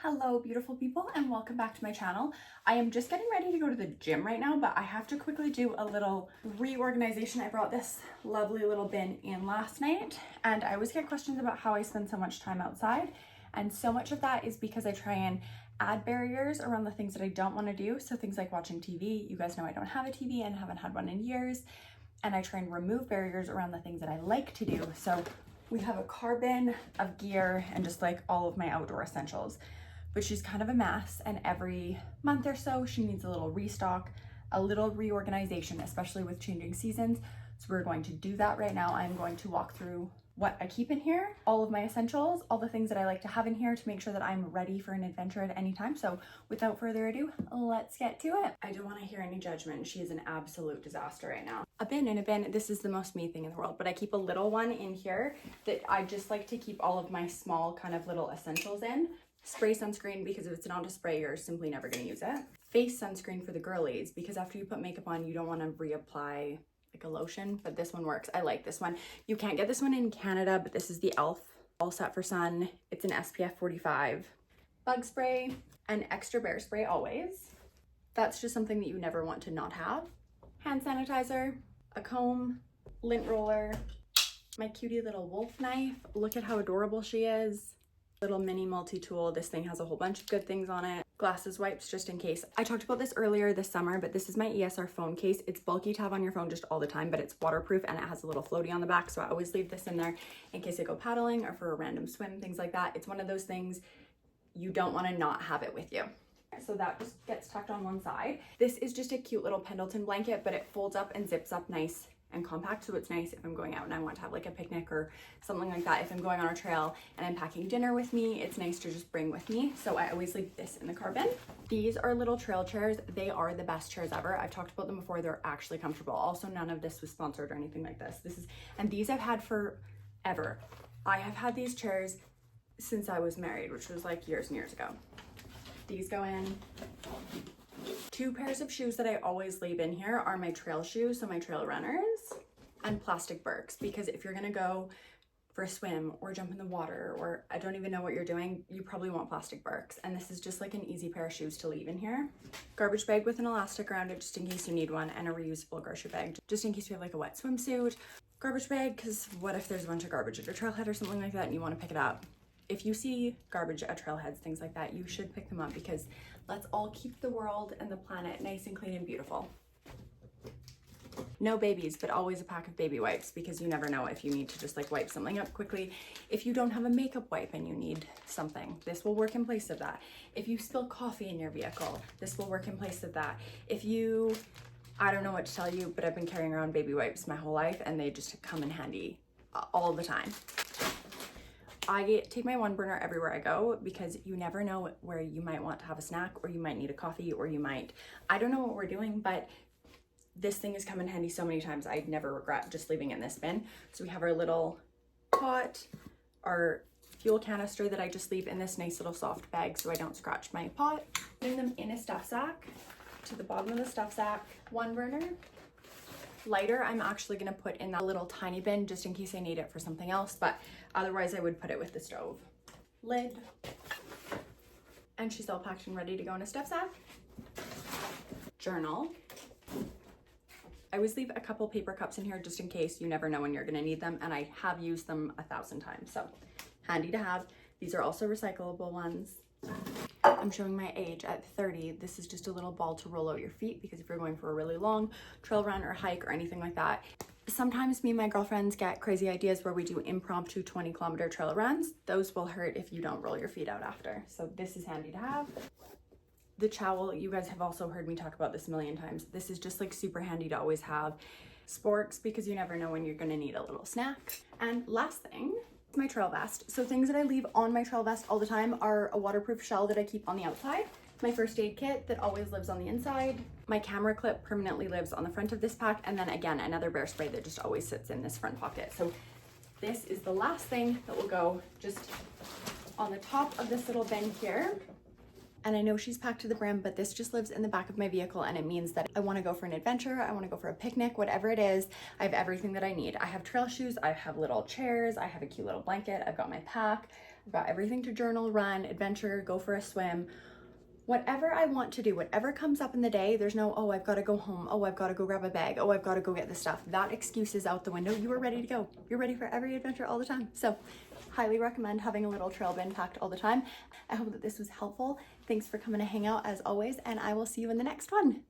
Hello beautiful people and welcome back to my channel. I am just getting ready to go to the gym right now, but I have to quickly do a little reorganization. I brought this lovely little bin in last night and I always get questions about how I spend so much time outside, and so much of that is because I try and add barriers around the things that I don't want to do. So things like watching TV. You guys know I don't have a TV and haven't had one in years, and I try and remove barriers around the things that I like to do. So we have a car bin of gear and just like all of my outdoor essentials. But she's kind of a mess, and every month or so she needs a little restock, a little reorganization, especially with changing seasons. So we're going to do that right now. I'm going to walk through what I keep in here, all of my essentials, all the things that I like to have in here to make sure that I'm ready for an adventure at any time. So without further ado, let's get to it. I don't want to hear any judgment. She is an absolute disaster right now. A bin in a bin, this is the most me thing in the world, but I keep a little one in here that I just like to keep all of my small kind of little essentials in. Spray sunscreen, because if it's not a spray, you're simply never going to use it. Face sunscreen for the girlies, because after you put makeup on, you don't want to reapply like a lotion, but this one works. I like this one. You can't get this one in Canada, but this is the e.l.f. All Set for Sun. It's an SPF 45. Bug spray and extra bear spray always. That's just something that you never want to not have. Hand sanitizer, a comb, lint roller, my cutie little wolf knife. Look at how adorable she is. Little mini multi-tool. This thing has a whole bunch of good things on it. Glasses wipes just in case. I talked about this earlier this summer, but this is my ESR phone case. It's bulky to have on your phone just all the time, but it's waterproof and it has a little floaty on the back. So I always leave this in there in case I go paddling or for a random swim, things like that. It's one of those things you don't want to not have it with you. So that just gets tucked on one side. This is just a cute little Pendleton blanket, but it folds up and zips up nice and compact, so it's nice if I'm going out and I want to have like a picnic or something like that. If I'm going on a trail and I'm packing dinner with me, it's nice to just bring with me. So I always leave this in the car bin. These are little trail chairs. They are the best chairs ever. I've talked about them before. They're actually comfortable. Also, none of this was sponsored or anything like this. And these I've had forever. I have had these chairs since I was married, which was like years and years ago. These go in. Two pairs of shoes that I always leave in here are my trail shoes, so my trail runners, and plastic Birks, because if you're gonna go for a swim or jump in the water, or I don't even know what you're doing, you probably want plastic Birks, and this is just like an easy pair of shoes to leave in here. Garbage bag with an elastic around it just in case you need one, and a reusable grocery bag just in case you have like a wet swimsuit. Garbage bag, because what if there's a bunch of garbage at your trailhead or something like that and you want to pick it up. If you see garbage at trailheads, things like that, you should pick them up, because let's all keep the world and the planet nice and clean and beautiful. No babies, but always a pack of baby wipes, because you never know if you need to just like wipe something up quickly. If you don't have a makeup wipe and you need something, this will work in place of that. If you spill coffee in your vehicle, this will work in place of that. If you, I don't know what to tell you, but I've been carrying around baby wipes my whole life and they just come in handy all the time. I take my one burner everywhere I go, because you never know where you might want to have a snack, or you might need a coffee, or you might, I don't know what we're doing, but this thing has come in handy so many times. I'd never regret just leaving it in this bin. So we have our little pot, our fuel canister that I just leave in this nice little soft bag so I don't scratch my pot. Putting them in a stuff sack, to the bottom of the stuff sack. One burner. Lighter, I'm actually gonna put in that little tiny bin just in case I need it for something else, but otherwise I would put it with the stove. Lid. And she's all packed and ready to go in a stuff sack. Journal. I always leave a couple paper cups in here just in case. You never know when you're gonna need them, and I have used them 1,000 times, so handy to have. These are also recyclable ones. I'm showing my age at 30. This is just a little ball to roll out your feet, because if you're going for a really long trail run or hike or anything like that, sometimes me and my girlfriends get crazy ideas where we do impromptu 20-kilometer trail runs. Those will hurt if you don't roll your feet out after. So this is handy to have. The trowel, you guys have also heard me talk about this a million times. This is just like super handy to always have. Sporks, because you never know when you're gonna need a little snack. And last thing, my trail vest. So things that I leave on my trail vest all the time are a waterproof shell that I keep on the outside, my first aid kit that always lives on the inside, my camera clip permanently lives on the front of this pack, and then again another bear spray that just always sits in this front pocket. So this is the last thing that will go just on the top of this little bin here. And I know she's packed to the brim, but this just lives in the back of my vehicle, and it means that I want to go for an adventure, I want to go for a picnic, whatever it is, I have everything that I need. I have trail shoes, I have little chairs, I have a cute little blanket, I've got my pack, I've got everything to journal, run, adventure, go for a swim, whatever I want to do, whatever comes up in the day. There's no, oh, I've got to go home. Oh, I've got to go grab a bag. Oh, I've got to go get this stuff. That excuse is out the window. You are ready to go. You're ready for every adventure all the time. So highly recommend having a little trail bin packed all the time. I hope that this was helpful. Thanks for coming to hang out as always, and I will see you in the next one.